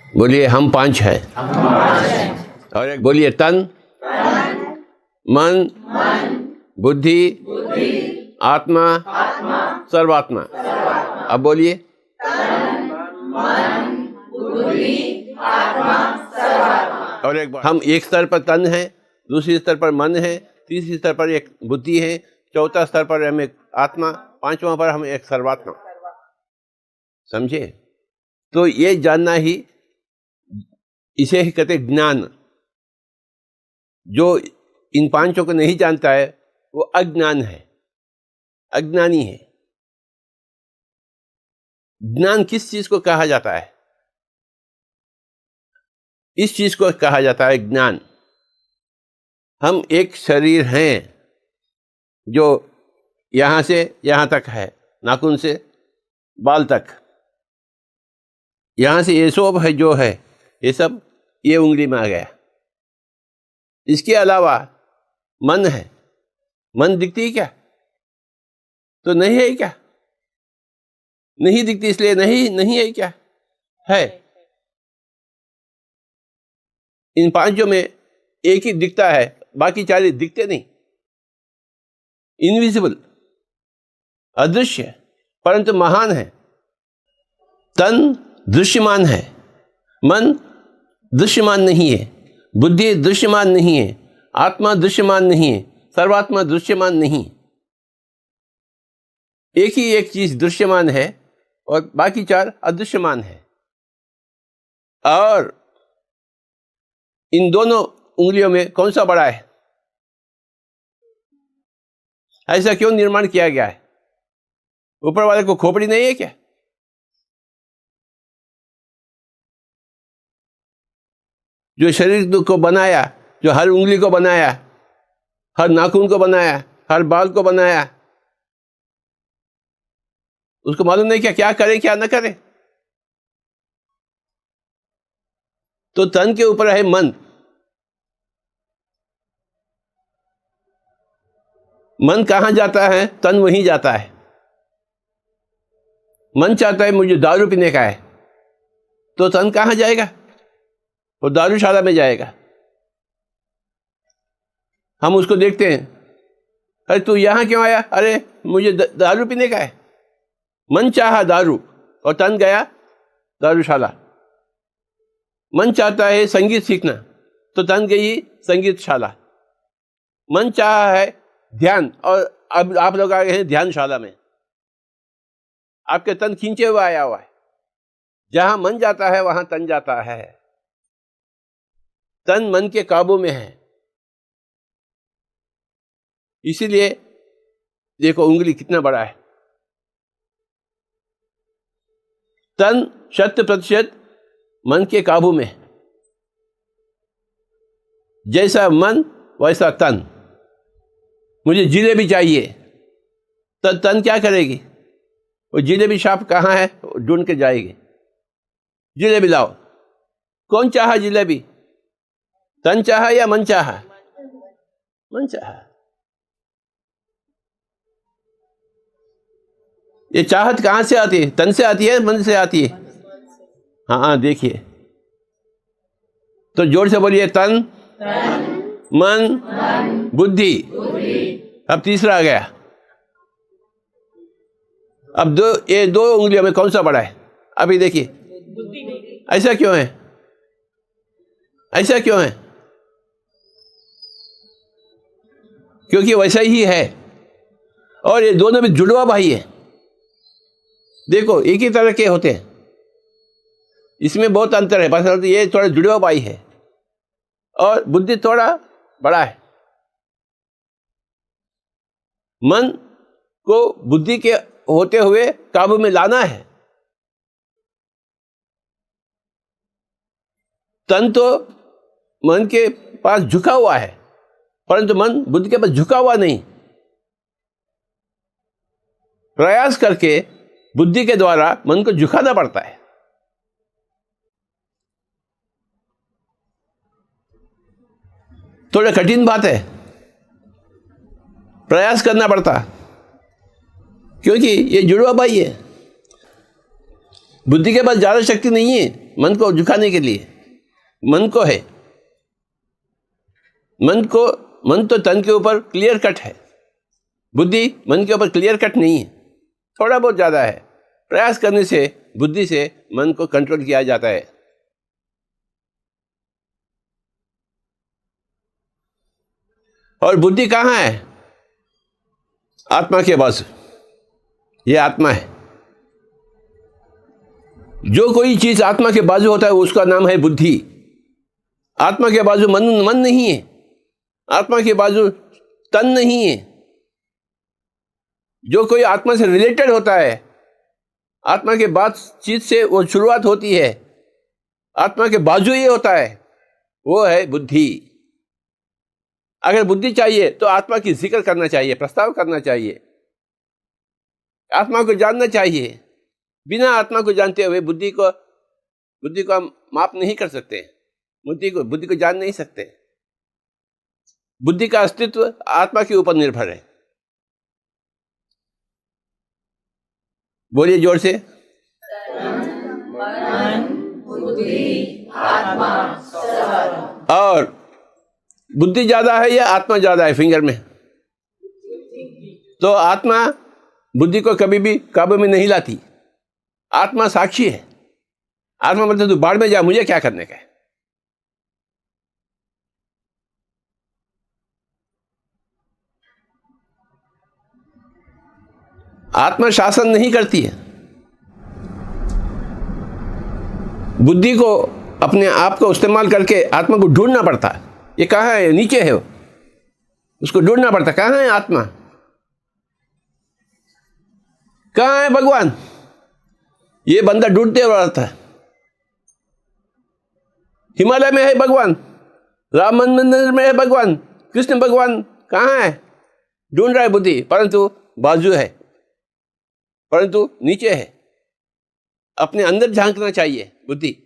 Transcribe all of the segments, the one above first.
बोलिए हम पांच है। और एक बोलिए तन, मन, बुद्धि, आत्मा, सर्वात्मा। अब बोलिए और एक बार हम एक स्तर पर तन है, दूसरी स्तर पर मन है, तीसरी स्तर पर एक बुद्धि है, चौथा स्तर पर हम एक आत्मा, पांचवा पर हम एक सर्वात्मा। समझे? तो ये जानना ही, इसे ही कहते ज्ञान। जो इन पांचों को नहीं जानता है वो अज्ञान है, अज्ञानी है। ज्ञान किस चीज को कहा जाता है? इस चीज को कहा जाता है ज्ञान। हम एक शरीर हैं जो यहां से यहां तक है, नाखून से बाल तक, यहां से ये सब है जो है, ये सब ये उंगली में आ गया। इसके अलावा मन है। मन दिखती है क्या? तो नहीं है क्या? नहीं दिखती इसलिए नहीं है क्या? है। इन पांचों में एक ही दिखता है, बाकी चार दिखते नहीं। इनविजिबल, अदृश्य, परंतु महान है। तन दृश्यमान है, मन दृश्यमान नहीं है, बुद्धि दृश्यमान नहीं है, आत्मा दृश्यमान नहीं है, सर्वात्मा दृश्यमान नहीं। एक ही एक चीज दृश्यमान है और बाकी चार अदृश्यमान है। और इन दोनों उंगलियों में कौन सा बड़ा है? ऐसा क्यों निर्माण किया गया है? ऊपर वाले को खोपड़ी नहीं है क्या? जो शरीर को बनाया, जो हर उंगली को बनाया, हर नाखून को बनाया, हर बाल को बनाया, उसको मालूम नहीं क्या करे क्या न करे? तो तन के ऊपर है मन। मन कहां जाता है? तन वहीं जाता है। मन चाहता है मुझे दारू पीने का है, तो तन कहां जाएगा? वो दारूशाला में जाएगा। हम उसको देखते हैं, अरे तू यहां क्यों आया? अरे मुझे दारू पीने का है। मन चाहा दारू और तन गया दारूशाला। मन चाहता है संगीत सीखना, तो तन गई संगीतशाला। मन चाहा है ध्यान, और अब आप लोग आ गए हैं ध्यानशाला में। आपके तन खींचे हुए आया हुआ है। जहां मन जाता है वहां तन जाता है। तन मन के काबू में है। इसीलिए देखो उंगली कितना बड़ा है। तन 100% मन के काबू में। जैसा मन वैसा तन। मुझे जिलेबी चाहिए, तो तन क्या करेगी? वो जिलेबी शॉप कहाँ है ढूंढ के जाएगी, जिलेबी लाओ। कौन चाहा जिलेबी? तन चाहा या मन चाहा? मन चाहा। ये चाहत कहां से आती है? तन से आती है, मन से आती है? हाँ देखिए, तो जोर से बोलिए तन, मन, बुद्धि। अब तीसरा आ गया। अब ये दो उंगलियों में कौन सा बड़ा है? अभी देखिए। ऐसा क्यों है? ऐसा क्यों है? क्योंकि वैसा ही है। और ये दोनों में जुड़वा भाई है। देखो एक ही तरह के होते हैं, इसमें बहुत अंतर है। बस ये थोड़ा जुड़वा भाई है और बुद्धि थोड़ा बड़ा है। मन को बुद्धि के होते हुए काबू में लाना है। तन तो मन के पास झुका हुआ है, परंतु मन बुद्धि के पास झुका हुआ नहीं। प्रयास करके बुद्धि के द्वारा मन को झुकाना पड़ता है। थोड़ा कठिन बात है, प्रयास करना पड़ता, क्योंकि ये जुड़वा भाई है। बुद्धि के पास ज्यादा शक्ति नहीं है मन को झुकाने के लिए। मन को है, मन तो तन के ऊपर क्लियर कट है, बुद्धि मन के ऊपर क्लियर कट नहीं है, थोड़ा बहुत ज्यादा है। प्रयास करने से बुद्धि से मन को कंट्रोल किया जाता है। और बुद्धि कहाँ है? आत्मा के बाजू। ये आत्मा है। जो कोई चीज आत्मा के बाजू होता है उसका नाम है बुद्धि। आत्मा के बाजू मन नहीं है, आत्मा के बाजू तन नहीं है। जो कोई आत्मा से रिलेटेड होता है, आत्मा के बाद चीज से वो शुरुआत होती है, आत्मा के बाजू ये होता है, वो है बुद्धि। अगर बुद्धि चाहिए तो आत्मा की जिक्र करना चाहिए, प्रस्ताव करना चाहिए, आत्मा को जानना चाहिए। बिना आत्मा को जानते हुए बुद्धि को हम माप नहीं कर सकते, बुद्धि को जान नहीं सकते। बुद्धि का अस्तित्व आत्मा के ऊपर निर्भर है। बोलिए जोर से। मन, बुद्धि, आत्मा, सर्वम। और बुद्धि ज्यादा है या आत्मा ज्यादा है फिंगर में? तो आत्मा बुद्धि को कभी भी काबू में नहीं लाती। आत्मा साक्षी है। आत्मा मतलब तू बाढ़ में जा, मुझे क्या करने का है। आत्मा शासन नहीं करती है। बुद्धि को अपने आप को इस्तेमाल करके आत्मा को ढूंढना पड़ता है। ये कहाँ है? नीचे है, उसको ढूंढना पड़ता है। कहाँ है आत्मा? कहाँ है भगवान? ये बंदा ढूंढते हुए रहता है। हिमालय में है भगवान, राम मंदिर में है भगवान, कृष्ण भगवान कहाँ है? ढूंढ रहा है बुद्धि, परंतु बाजू है, परंतु नीचे है। अपने अंदर झांकना चाहिए बुद्धि।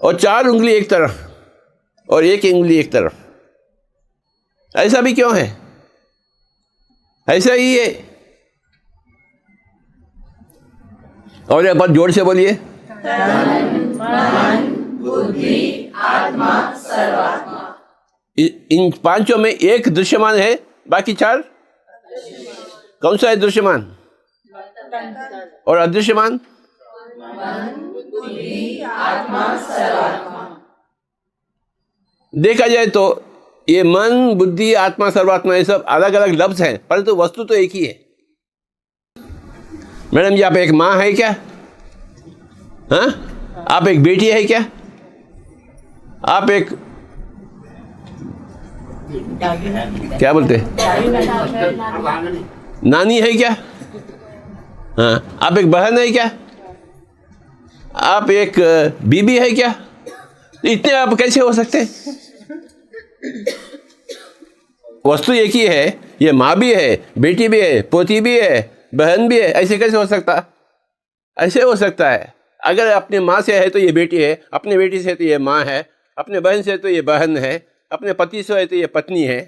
और 4 उंगली एक तरफ और 1 उंगली एक तरफ। ऐसा भी क्यों है? ऐसा ही है। और एक बार जोर से बोलिए। तन, मन, बुद्धि, आत्मा, सर्वात्मा। इन 5 में एक दृश्यमान है, बाकी 4 कौन सा है दृश्यमान? और अदृश्यमान? आत्मा, सर्वात्मा। देखा जाए तो ये मन, बुद्धि, आत्मा, सर्वात्मा ये सब अलग अलग लफ्ज हैं, परंतु वस्तु तो एक ही है। मैडम जी, आप एक माँ है क्या? हाँ, आप एक बेटी है क्या? आप एक क्या बोलते हैं, नानी है क्या? हाँ, आप एक बहन है क्या? आप एक बीबी है क्या? इतने आप कैसे हो सकते? वस्तु एक ही है। ये माँ भी है, बेटी भी है, पोती भी है, बहन भी है। ऐसे कैसे हो सकता? ऐसे हो सकता है। अगर अपने माँ से है तो ये बेटी है, अपने बेटी से तो ये माँ है, अपने बहन से तो ये बहन है, अपने पति से है तो ये पत्नी है।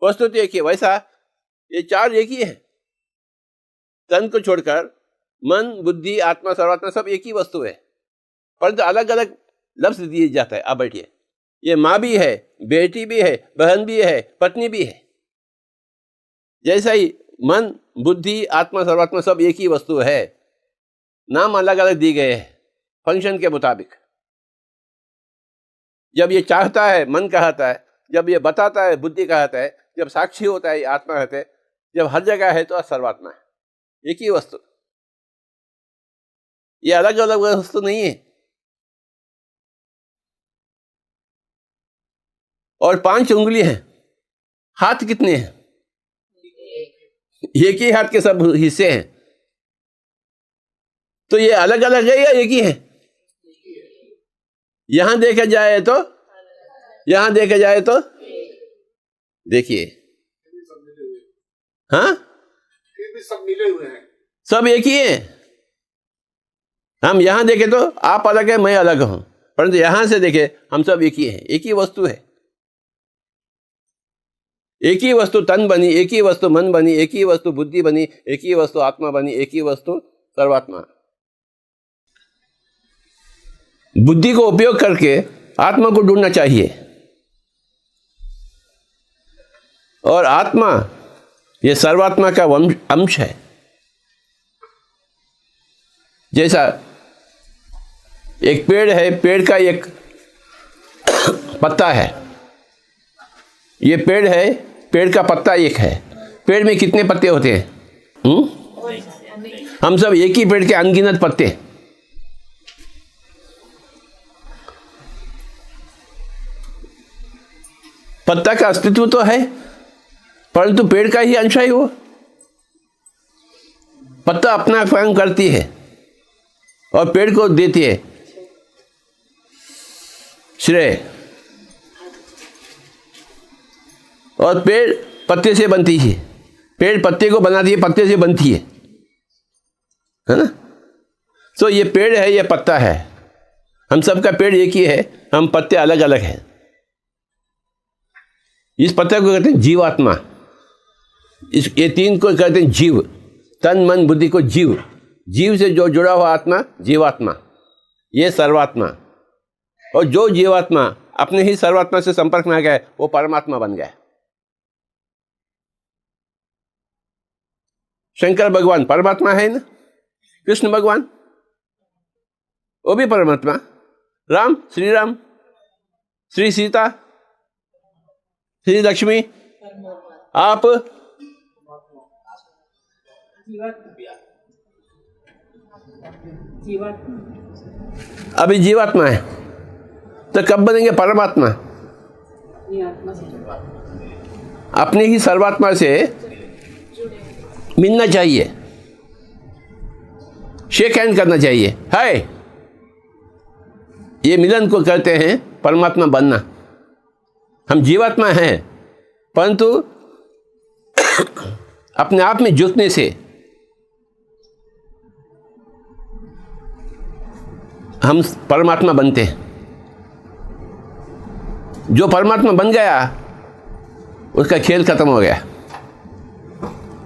वस्तु तो एक ही। वैसा ये 4 एक ही है। तन को छोड़कर मन, बुद्धि, आत्मा, सर्वात्मा सब एक ही वस्तु है, परंतु अलग अलग लफ्ज दिए जाता है। अब बैठिए, ये माँ भी है, बेटी भी है, बहन भी है, पत्नी भी है। जैसा ही मन, बुद्धि, आत्मा, सर्वात्मा सब एक ही वस्तु है, नाम अलग अलग दिए गए हैं फंक्शन के मुताबिक। जब ये चाहता है मन कहता है, जब ये बताता है बुद्धि कहता है, जब साक्षी होता है ये आत्मा कहते हैं, जब हर जगह है तो सर्वात्मा है, एक ही वस्तु। ये अलग अलग वस्तु नहीं है। और 5 उंगली हैं। हाथ कितने हैं? एक ही हाथ के सब हिस्से हैं। तो ये अलग अलग है या एक ही है? यहां देखा जाए तो, यहां देखा जाए तो देखिए, हाँ सब मिले हुए हैं, सब एक ही है। हम यहां देखें तो आप अलग है, मैं अलग हूं, परंतु यहां से देखें हम सब एक ही हैं, एक ही वस्तु है। एक ही वस्तु तन बनी, एक ही वस्तु मन बनी, एक ही वस्तु बुद्धि बनी, एक ही वस्तु आत्मा बनी, एक ही वस्तु सर्वात्मा। बुद्धि को उपयोग करके आत्मा को ढूंढना चाहिए, और आत्मा ये सर्वात्मा का अंश है। जैसा एक पेड़ है, पेड़ का एक पत्ता है, ये पेड़ है, पेड़ का पत्ता एक है। पेड़ में कितने पत्ते होते हैं? हम सब एक ही पेड़ के अनगिनत पत्ते। पत्ता का अस्तित्व तो है, परंतु पेड़ का ही अंश है वो। पत्ता अपना काम करती है और पेड़ को देती है श्रेय, और पेड़ पत्ते से बनती है। पेड़ पत्ते को बनाती है, पत्ते से बनती है ना? तो ये पेड़ है, ये पत्ता है। हम सबका पेड़ एक ही है, हम पत्ते अलग अलग हैं। इस पत्ते को कहते हैं जीवात्मा। ये तीन को कहते हैं जीव। तन मन बुद्धि को जीव। जीव से जो जुड़ा हुआ आत्मा जीवात्मा, ये सर्वात्मा। और जो जीवात्मा अपने ही सर्वात्मा से संपर्क में आ गया वो परमात्मा बन गया। शंकर भगवान परमात्मा है ना, कृष्ण भगवान वो भी परमात्मा, राम श्री राम, श्री सीता, श्री लक्ष्मी, आप अभी जीवात्मा है, तो कब बनेंगे परमात्मा? अपने ही सर्वात्मा से मिलना चाहिए, शेक हैंड करना चाहिए। हाय, ये मिलन को कहते हैं परमात्मा बनना। हम जीवात्मा हैं, परंतु अपने आप में जुटने से हम परमात्मा बनते हैं। जो परमात्मा बन गया उसका खेल खत्म हो गया,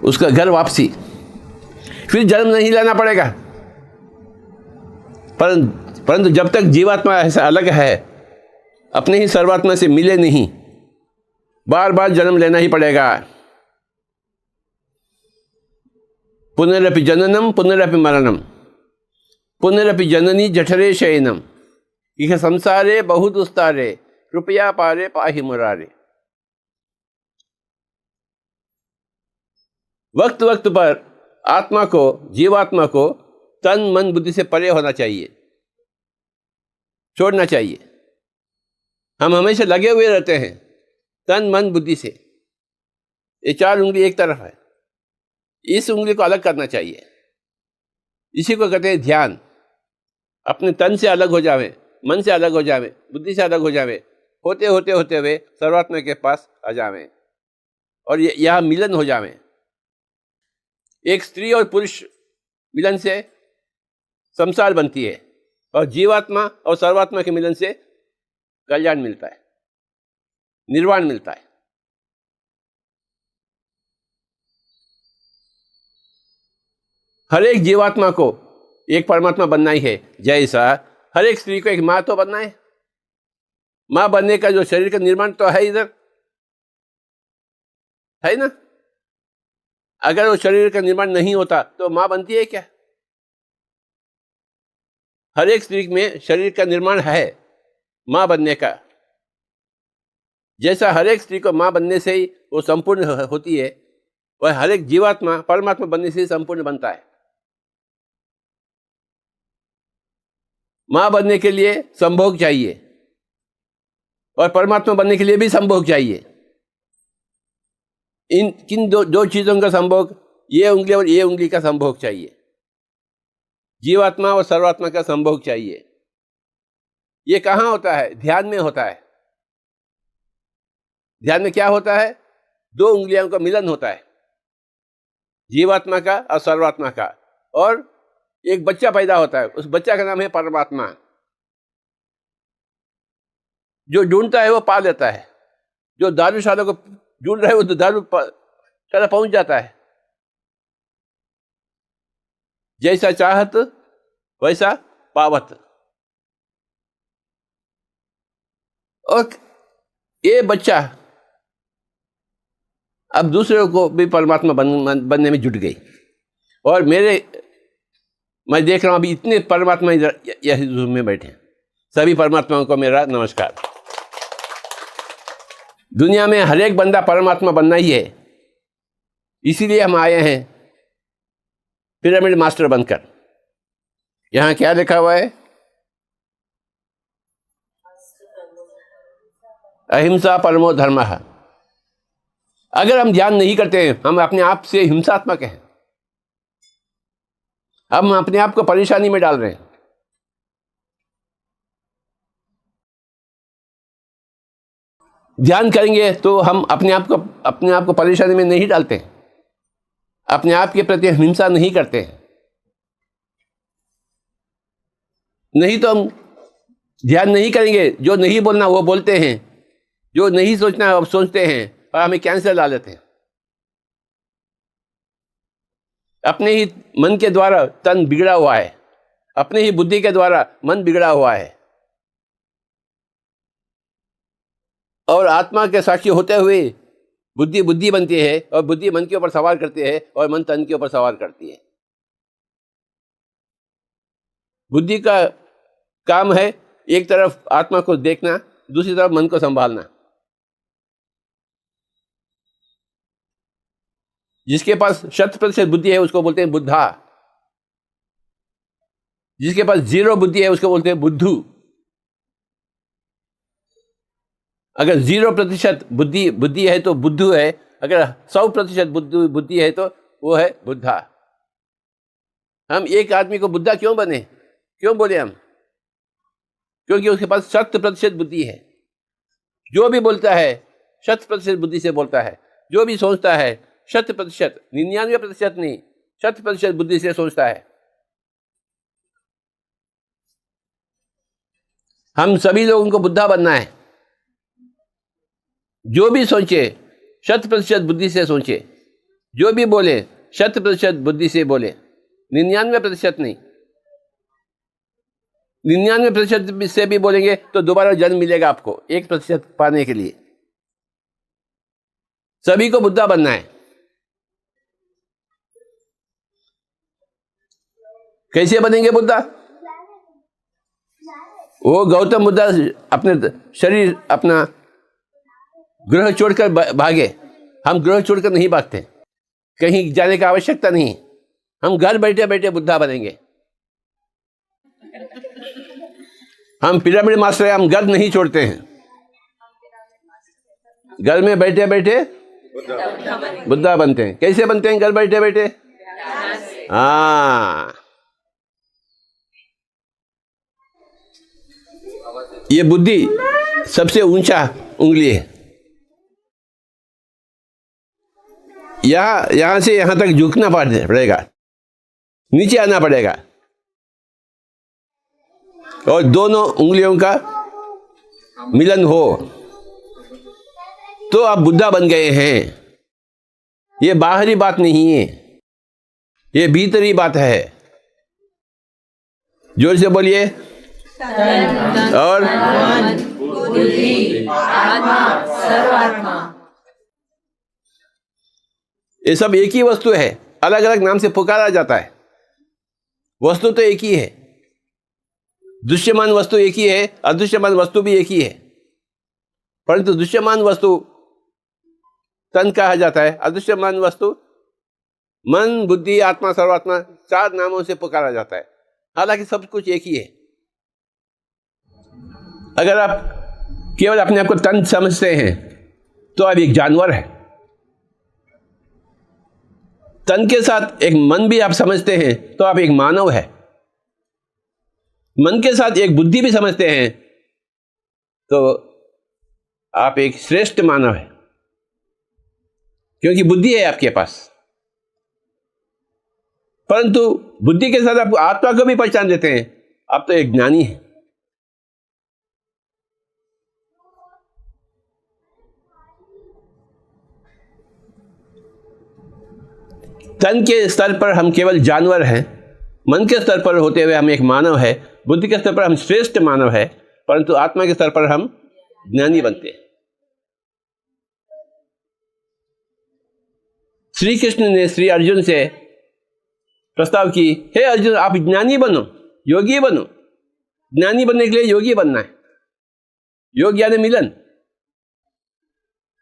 उसका घर वापसी, फिर जन्म नहीं लेना पड़ेगा। परंतु जब तक जीवात्मा ऐसा अलग है, अपने ही सर्वात्मा से मिले नहीं, बार बार जन्म लेना ही पड़ेगा। पुनरपि जननम पुनरपि मरणम, पुनरपि जननी जठरे शयनम, इह संसारे बहु दुस्तारे, कृपया पारे पाहि मुरारे। वक्त वक्त पर आत्मा को, जीवात्मा को तन मन बुद्धि से परे होना चाहिए, छोड़ना चाहिए। हम हमेशा लगे हुए रहते हैं तन मन बुद्धि से। ये चार उंगली एक तरफ है, इस उंगली को अलग करना चाहिए। इसी को कहते हैं ध्यान। अपने तन से अलग हो जावे, मन से अलग हो जावे, बुद्धि से अलग हो जावे, होते होते होते हुए सर्वात्मा के पास आ जावे और यहाँ मिलन हो जावे। एक स्त्री और पुरुष मिलन से संसार बनती है, और जीवात्मा और सर्वात्मा के मिलन से कल्याण मिलता है, निर्वाण मिलता है। हर एक जीवात्मा को एक परमात्मा बनना ही है। जैसा हर एक स्त्री को एक माँ तो बनना है। माँ बनने का जो शरीर का निर्माण तो है इधर, है ना? अगर वो शरीर का निर्माण नहीं होता तो माँ बनती है क्या? हर एक स्त्री में शरीर का निर्माण है माँ बनने का। जैसा हर एक स्त्री को माँ बनने से ही वो संपूर्ण होती है, वह हर एक जीवात्मा परमात्मा बनने से ही संपूर्ण बनता है। माँ बनने के लिए संभोग चाहिए और परमात्मा बनने के लिए भी संभोग चाहिए। इन किन दो चीजों का संभोग, ये उंगली और ये उंगली का संभोग चाहिए। जीवात्मा और सर्वात्मा का संभोग चाहिए। ये कहाँ होता है? ध्यान में होता है। ध्यान में क्या होता है? दो उंगलियों का मिलन होता है, जीवात्मा का और सर्वात्मा का, और एक बच्चा पैदा होता है। उस बच्चा का नाम है परमात्मा। जो ढूंढता है वो पा लेता है। जो दारूशाला को जुड़ रहे हो तो दारू शाला पहुंच जाता है। जैसा चाहत वैसा पावत। और ये बच्चा अब दूसरों को भी परमात्मा बनने में जुट गई। और मैं देख रहा हूं अभी इतने परमात्मा यह रूम में बैठे हैं। सभी परमात्माओं को मेरा नमस्कार। दुनिया में हर एक बंदा परमात्मा बनना ही है, इसीलिए हम आए हैं पिरामिड मास्टर बनकर। यहां क्या लिखा हुआ है? अहिंसा परमो धर्मः। अगर हम ध्यान नहीं करते हैं, हम अपने आप से हिंसात्मक हैं, हम अपने आप को परेशानी में डाल रहे हैं। ध्यान करेंगे तो हम अपने आप को परेशानी में नहीं डालते, अपने आप के प्रति हिंसा नहीं करते हैं। नहीं तो हम ध्यान नहीं करेंगे, जो नहीं बोलना वो बोलते हैं, जो नहीं सोचना वो सोचते हैं, और हमें कैंसर ला लेते हैं। अपने ही मन के द्वारा तन बिगड़ा हुआ है, अपने ही बुद्धि के द्वारा मन बिगड़ा हुआ है। और आत्मा के साक्षी होते हुए बुद्धि बनती है, और बुद्धि मन के ऊपर सवार करती है, और मन तन के ऊपर सवार करती है। बुद्धि का काम है एक तरफ आत्मा को देखना, दूसरी तरफ मन को संभालना। जिसके पास 100% बुद्धि है उसको बोलते हैं बुद्धा, जिसके पास 0 बुद्धि है उसको बोलते हैं बुद्धू। अगर 0% बुद्धि है तो बुद्धू है, अगर 100% बुद्धि है तो वो है बुद्धा। हम एक आदमी को बुद्धा क्यों बने, क्यों बोले हम? क्योंकि उसके पास 100% बुद्धि है। जो भी बोलता है 100% बुद्धि से बोलता है, जो भी सोचता है 100%, 99% नहीं, 100% बुद्धि से सोचता है। हम सभी लोगों को बुद्धा बनना है। जो भी सोचे 100% बुद्धि से सोचे, जो भी बोले 100% बुद्धि से बोले, 99% नहीं। 99% से भी बोलेंगे तो दोबारा जन्म मिलेगा आपको 1% पाने के लिए। सभी को बुद्धा बनना है। कैसे बनेंगे बुद्धा? वो गौतम बुद्धा अपने शरीर, अपना ग्रह छोड़कर भागे। हम ग्रह छोड़कर नहीं भागते, कहीं जाने की आवश्यकता नहीं। हम घर बैठे बैठे बुद्धा बनेंगे। हम पिरामिड मास्टर हैं, हम घर नहीं छोड़ते हैं। घर में बैठे बैठे बुद्धा बनते हैं। कैसे बनते हैं घर बैठे बैठे? हाँ, ये बुद्धि सबसे ऊंचा उंगली है। यहां से यहां तक झुकना पड़ेगा, नीचे आना पड़ेगा, और दोनों उंगलियों का मिलन हो तो आप बुद्धा बन गए हैं। ये बाहरी बात नहीं है, ये भीतरी बात है। जोर से बोलिए। और ये सब एक ही वस्तु है, अलग अलग नाम से पुकारा जाता है। वस्तु तो एक ही है, दृश्यमान वस्तु एक ही है, अदृश्यमान वस्तु भी एक ही है। परंतु दृश्यमान वस्तु तन कहा जाता है, अदृश्यमान वस्तु मन, बुद्धि, आत्मा, सर्वात्मा 4 नामों से पुकारा जाता है। हालांकि सब कुछ एक ही है। अगर आप केवल अपने आप को तन समझते हैं तो आप एक जानवर है। तन के साथ एक मन भी आप समझते हैं तो आप एक मानव है। मन के साथ एक बुद्धि भी समझते हैं तो आप एक श्रेष्ठ मानव है, क्योंकि बुद्धि है आपके पास। परंतु बुद्धि के साथ आप आत्मा को भी पहचान देते हैं, आप तो एक ज्ञानी हैं। तन के स्तर पर हम केवल जानवर हैं, मन के स्तर पर होते हुए हम एक मानव है, बुद्धि के स्तर पर हम श्रेष्ठ मानव है, परंतु आत्मा के स्तर पर हम ज्ञानी बनते हैं। श्री कृष्ण ने श्री अर्जुन से प्रस्ताव की, हे अर्जुन, आप ज्ञानी बनो, योगी बनो। ज्ञानी बनने के लिए योगी बनना है। योग यानी मिलन,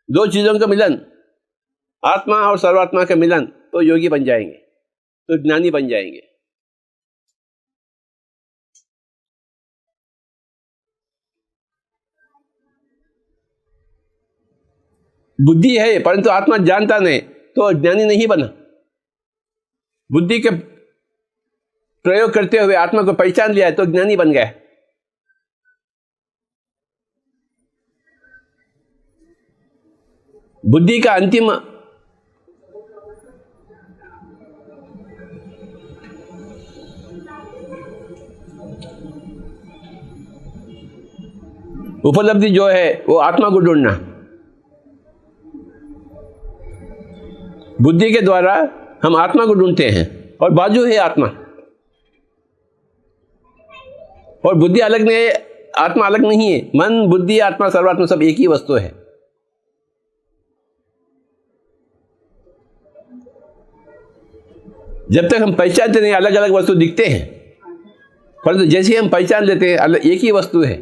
दो चीजों का मिलन, आत्मा और सर्वात्मा का मिलन, तो योगी बन जाएंगे, तो ज्ञानी बन जाएंगे। बुद्धि है परंतु आत्मा जानता नहीं, तो ज्ञानी नहीं बना। बुद्धि के प्रयोग करते हुए आत्मा को पहचान लिया तो ज्ञानी बन गया। बुद्धि का अंतिम उपलब्धि जो है वो आत्मा को ढूंढना। बुद्धि के द्वारा हम आत्मा को ढूंढते हैं और बाजू है आत्मा, और बुद्धि अलग नहीं है, आत्मा अलग नहीं है। मन, बुद्धि, आत्मा, सर्वात्मा सब एक ही वस्तु है। जब तक हम पहचानते नहीं अलग अलग वस्तु दिखते हैं, परंतु जैसे ही हम पहचान लेते हैं एक ही वस्तु है,